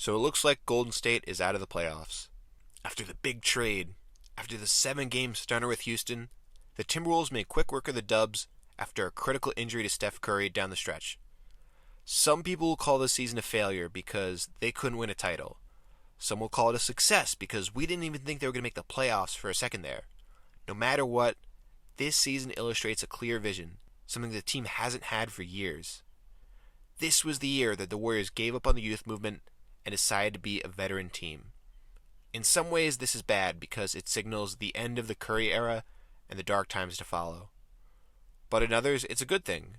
So it looks like Golden State is out of the playoffs. After the big trade, after the 7-game stunner with Houston, the Timberwolves made quick work of the dubs after a critical injury to Steph Curry down the stretch. Some people will call this season a failure because they couldn't win a title. Some will call it a success because we didn't even think they were going to make the playoffs for a second there. No matter what, this season illustrates a clear vision, something the team hasn't had for years. This was the year that the Warriors gave up on the youth movement and decided to be a veteran team. In some ways, this is bad because it signals the end of the Curry era and the dark times to follow. But in others, it's a good thing.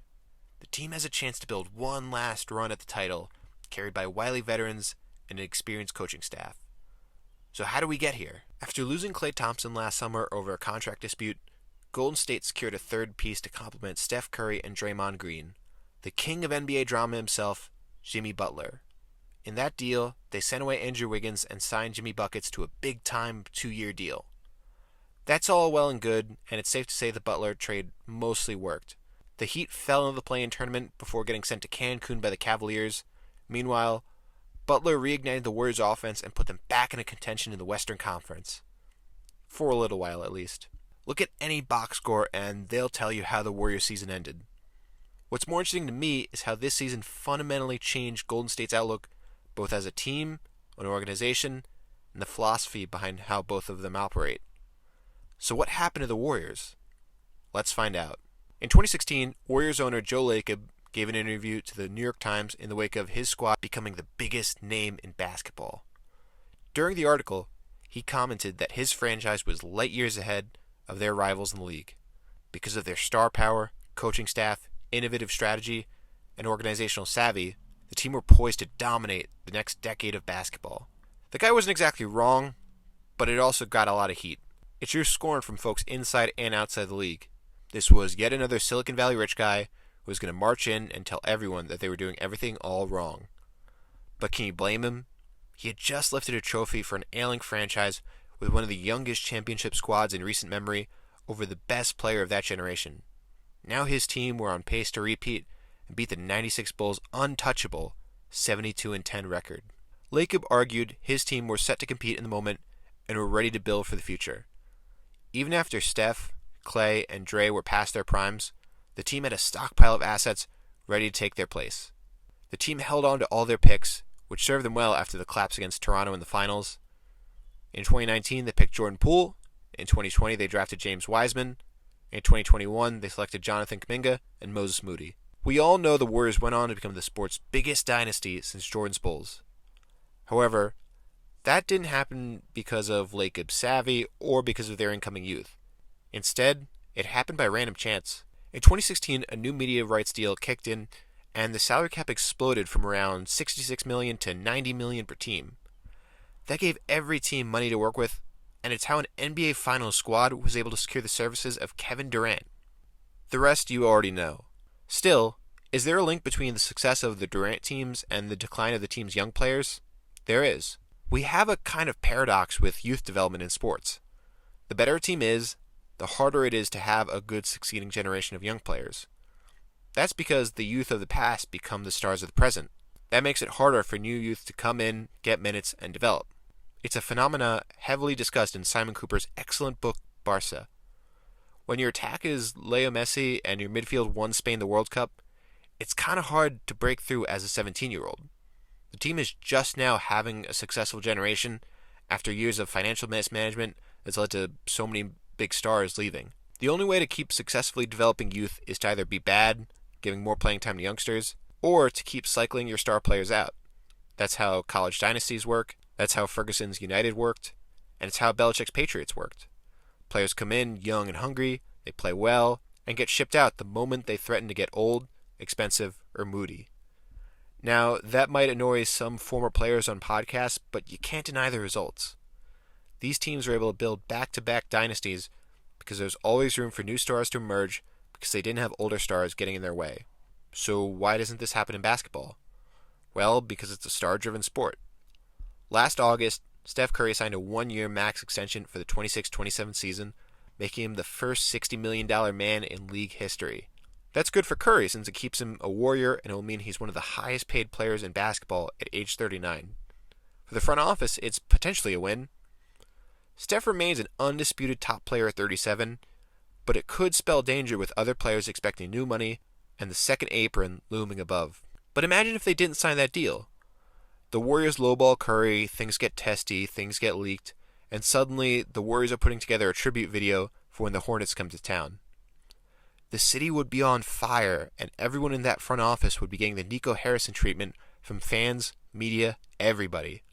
The team has a chance to build one last run at the title, carried by wily veterans and an experienced coaching staff. So how do we get here? After losing Klay Thompson last summer over a contract dispute, Golden State secured a third piece to complement Steph Curry and Draymond Green, the king of NBA drama himself, Jimmy Butler. In that deal, they sent away Andrew Wiggins and signed Jimmy Buckets to a big-time 2-year deal. That's all well and good, and it's safe to say the Butler trade mostly worked. The Heat fell into the play-in tournament before getting sent to Cancun by the Cavaliers. Meanwhile, Butler reignited the Warriors' offense and put them back into contention in the Western Conference. For a little while, at least. Look at any box score and they'll tell you how the Warriors season ended. What's more interesting to me is how this season fundamentally changed Golden State's outlook, both as a team, an organization, and the philosophy behind how both of them operate. So what happened to the Warriors? Let's find out. In 2016, Warriors owner Joe Lacob gave an interview to the New York Times in the wake of his squad becoming the biggest name in basketball. During the article, he commented that his franchise was light years ahead of their rivals in the league because of their star power, coaching staff, innovative strategy, and organizational savvy. The team were poised to dominate the next decade of basketball. The guy wasn't exactly wrong, but it also got a lot of heat. It drew scorn from folks inside and outside the league. This was yet another Silicon Valley rich guy who was going to march in and tell everyone that they were doing everything all wrong. But can you blame him? He had just lifted a trophy for an ailing franchise with one of the youngest championship squads in recent memory over the best player of that generation. Now his team were on pace to repeat and beat the 96 Bulls' untouchable 72-10 record. Lacob argued his team were set to compete in the moment and were ready to build for the future. Even after Steph, Klay, and Dre were past their primes, the team had a stockpile of assets ready to take their place. The team held on to all their picks, which served them well after the collapse against Toronto in the finals. In 2019, they picked Jordan Poole. In 2020, they drafted James Wiseman. In 2021, they selected Jonathan Kuminga and Moses Moody. We all know the Warriors went on to become the sport's biggest dynasty since Jordan's Bulls. However, that didn't happen because of Lacob's savvy or because of their incoming youth. Instead, it happened by random chance. In 2016, a new media rights deal kicked in, and the salary cap exploded from around $66 million to $90 million per team. That gave every team money to work with, and it's how an NBA Finals squad was able to secure the services of Kevin Durant. The rest you already know. Still, is there a link between the success of the Durant teams and the decline of the team's young players? There is. We have a kind of paradox with youth development in sports. The better a team is, the harder it is to have a good succeeding generation of young players. That's because the youth of the past become the stars of the present. That makes it harder for new youth to come in, get minutes, and develop. It's a phenomena heavily discussed in Simon Cooper's excellent book, Barca. When your attack is Leo Messi and your midfield won Spain the World Cup, it's kind of hard to break through as a 17-year-old. The team is just now having a successful generation after years of financial mismanagement that's led to so many big stars leaving. The only way to keep successfully developing youth is to either be bad, giving more playing time to youngsters, or to keep cycling your star players out. That's how college dynasties work, that's how Ferguson's United worked, and it's how Belichick's Patriots worked. Players come in young and hungry, they play well, and get shipped out the moment they threaten to get old, expensive, or moody. Now, that might annoy some former players on podcasts, but you can't deny the results. These teams are able to build back-to-back dynasties because there's always room for new stars to emerge because they didn't have older stars getting in their way. So why doesn't this happen in basketball? Well, because it's a star-driven sport. Last August, Steph Curry signed a 1-year max extension for the 26-27 season, making him the first $60 million man in league history. That's good for Curry since it keeps him a warrior and it will mean he's one of the highest paid players in basketball at age 39. For the front office, it's potentially a win. Steph remains an undisputed top player at 37, but it could spell danger with other players expecting new money and the second apron looming above. But imagine if they didn't sign that deal. The Warriors lowball Curry, things get testy, things get leaked, and suddenly the Warriors are putting together a tribute video for when the Hornets come to town. The city would be on fire, and everyone in that front office would be getting the Nico Harrison treatment from fans, media, everybody.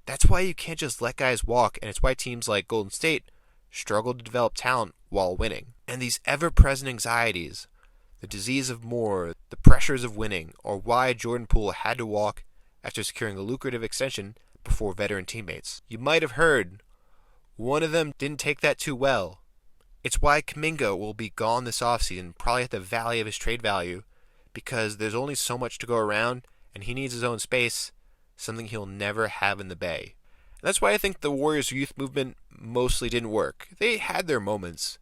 That's why you can't just let guys walk, and it's why teams like Golden State struggle to develop talent while winning. And these ever-present anxieties, the disease of more, the pressures of winning, are why Jordan Poole had to walk after securing a lucrative extension before veteran teammates. You might have heard, one of them didn't take that too well. It's why Kuminga will be gone this offseason, probably at the valley of his trade value, because there's only so much to go around, and he needs his own space, something he'll never have in the Bay. And that's why I think the Warriors' youth movement mostly didn't work. They had their moments.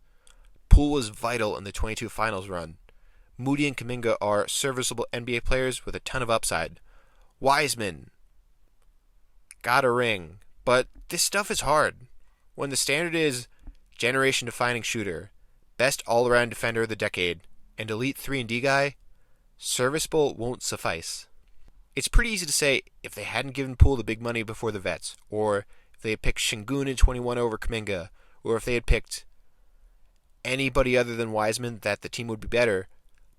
Poole was vital in the 22 finals run. Moody and Kuminga are serviceable NBA players with a ton of upside. Wiseman got a ring, but this stuff is hard. When the standard is generation-defining shooter, best all-around defender of the decade, and elite 3-and-D guy, serviceable won't suffice. It's pretty easy to say if they hadn't given Poole the big money before the vets, or if they had picked Şengün in 21 over Kuminga, or if they had picked anybody other than Wiseman, that the team would be better,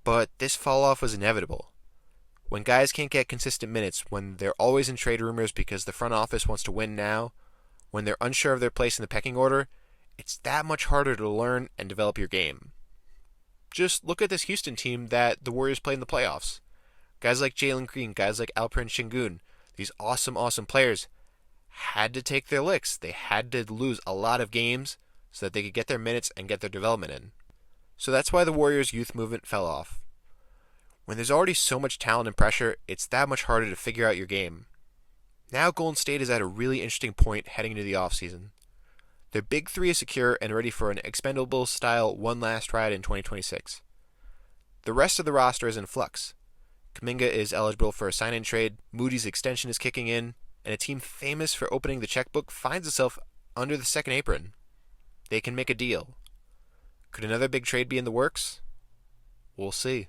but this fall-off was inevitable. When guys can't get consistent minutes, when they're always in trade rumors because the front office wants to win now, when they're unsure of their place in the pecking order, it's that much harder to learn and develop your game. Just look at this Houston team that the Warriors played in the playoffs. Guys like Jalen Green, guys like Alperen Şengün, these awesome players had to take their licks. They had to lose a lot of games so that they could get their minutes and get their development in. So that's why the Warriors' youth movement fell off. When there's already so much talent and pressure, it's that much harder to figure out your game. Now Golden State is at a really interesting point heading into the offseason. Their big three is secure and ready for an expendable-style one last ride in 2026. The rest of the roster is in flux. Kuminga is eligible for a sign-in trade, Moody's extension is kicking in, and a team famous for opening the checkbook finds itself under the second apron. They can make a deal. Could another big trade be in the works? We'll see.